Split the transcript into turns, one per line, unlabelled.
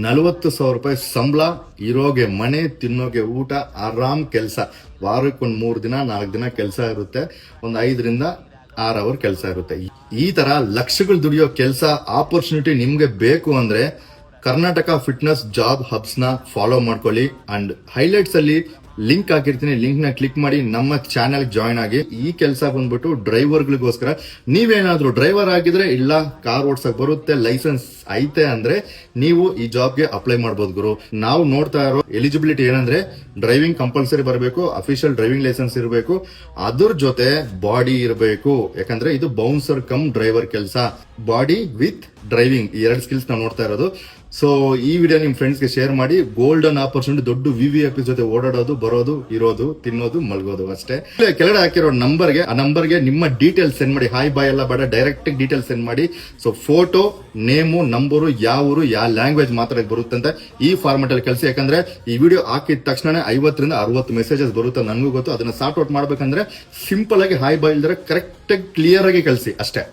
40,000 ರೂಪಾಯಿ ಸಂಬಳ, ಇರೋಗೆ ಮನೆ, ತಿನ್ನೋಗೆ ಊಟ, ಆರಾಮ್ ಕೆಲಸ. ವಾರಕ್ಕೆ ಒಂದು 3 ದಿನ 4 ದಿನ ಕೆಲಸ ಇರುತ್ತೆ. ಒಂದು 5 ರಿಂದ 6 ಅವರ್ ಕೆಲಸ ಇರುತ್ತೆ. ಈ ತರ ಲಕ್ಷಗಳು ದುಡಿಯೋ ಕೆಲಸ ಆಪರ್ಚುನಿಟಿ ನಿಮ್ಗೆ ಬೇಕು ಅಂದ್ರೆ ಕರ್ನಾಟಕ ಫಿಟ್ನೆಸ್ ಜಾಬ್ ಹಬ್ಸ್ ನ ಫಾಲೋ ಮಾಡ್ಕೊಳ್ಳಿ. ಅಂಡ್ ಹೈಲೈಟ್ಸ್ ಅಲ್ಲಿ ಲಿಂಕ್ ಹಾಕಿರ್ತೀನಿ, ಲಿಂಕ್ ನ ಕ್ಲಿಕ್ ಮಾಡಿ ನಮ್ಮ ಚಾನೆಲ್ ಜಾಯ್ನ್ ಆಗಿ. ಈ ಕೆಲಸ ಬಂದ್ಬಿಟ್ಟು ಡ್ರೈವರ್ಗಳಿಗೋಸ್ಕರ. ನೀವೇನಾದ್ರೂ ಡ್ರೈವರ್ ಆಗಿದ್ರೆ, ಇಲ್ಲ ಕಾರ್ ಓಡ್ಸಕ್ ಬರುತ್ತೆ, ಲೈಸೆನ್ಸ್ ಐತೆ ಅಂದ್ರೆ ನೀವು ಈ ಜಾಬ್ಗೆ ಅಪ್ಲೈ ಮಾಡಬಹುದು ಗುರು. ನಾವು ನೋಡ್ತಾ ಇರೋ ಎಲಿಜಿಬಿಲಿಟಿ ಏನಂದ್ರೆ ಡ್ರೈವಿಂಗ್ ಕಂಪಲ್ಸರಿ ಬರಬೇಕು, ಅಫಿಷಿಯಲ್ ಡ್ರೈವಿಂಗ್ ಲೈಸೆನ್ಸ್ ಇರಬೇಕು, ಅದ್ರ ಜೊತೆ ಬಾಡಿ ಇರಬೇಕು. ಯಾಕಂದ್ರೆ ಇದು ಬೌನ್ಸರ್ ಕಮ್ ಡ್ರೈವರ್ ಕೆಲಸ. ಬಾಡಿ ವಿತ್ ಡ್ರೈವಿಂಗ್, ಈ 2 ಸ್ಕಿಲ್ಸ್ ನಾವು ನೋಡ್ತಾ ಇರೋದು. ಸೊ ಈ ವಿಡಿಯೋ ನಿಮ್ ಫ್ರೆಂಡ್ಸ್ಗೆ ಶೇರ್ ಮಾಡಿ. ಗೋಲ್ಡನ್ ಆಪರ್ಚುನಿಟಿ, ದೊಡ್ಡ VVIP ಜೊತೆ ಓಡಾಡೋದು, ಬರೋದು, ಇರೋದು, ತಿನ್ನೋದು, ಮಲ್ಗೋದು ಅಷ್ಟೇ. ಕೆಳಗಡೆ ಹಾಕಿರೋ ನಂಬರ್ಗೆ, ಆ ನಂಬರ್ಗೆ ನಿಮ್ಮ ಡೀಟೇಲ್ಸ್ ಸೆಂಡ್ ಮಾಡಿ. ಹಾಯ್ ಬಾಯ್ ಎಲ್ಲ ಬೇಡ, ಡೈರೆಕ್ಟ್ ಡೀಟೇಲ್ಸ್ ಸೆಂಡ್ ಮಾಡಿ. ಸೊ ಫೋಟೋ, ನೇಮು, ನಂಬರು, ಯಾವ ಊರು, ಯಾವ ಲ್ಯಾಂಗ್ವೇಜ್ ಮಾತಾಡಕ್ ಬರುತ್ತೆ ಅಂತ ಈ ಫಾರ್ಮೆಟ್ ಅಲ್ಲಿ ಕಳಿಸಿ. ಯಾಕಂದ್ರೆ ಈ ವಿಡಿಯೋ ಹಾಕಿದ ತಕ್ಷಣ 50 ರಿಂದ 60 ಮೆಸೇಜಸ್ ಬರುತ್ತೆ, ನನಗೂ ಗೊತ್ತು. ಅದನ್ನ ಸಾರ್ಟ್ ಔಟ್ ಮಾಡ್ಬೇಕಂದ್ರೆ ಸಿಂಪಲ್ ಆಗಿ ಹಾಯ್ ಬಾಯ್ ಇಲ್ದ್ರೆ ಕರೆಕ್ಟ್ ಆಗಿ ಕ್ಲಿಯರ್ ಆಗಿ ಕಳಿಸಿ ಅಷ್ಟೇ.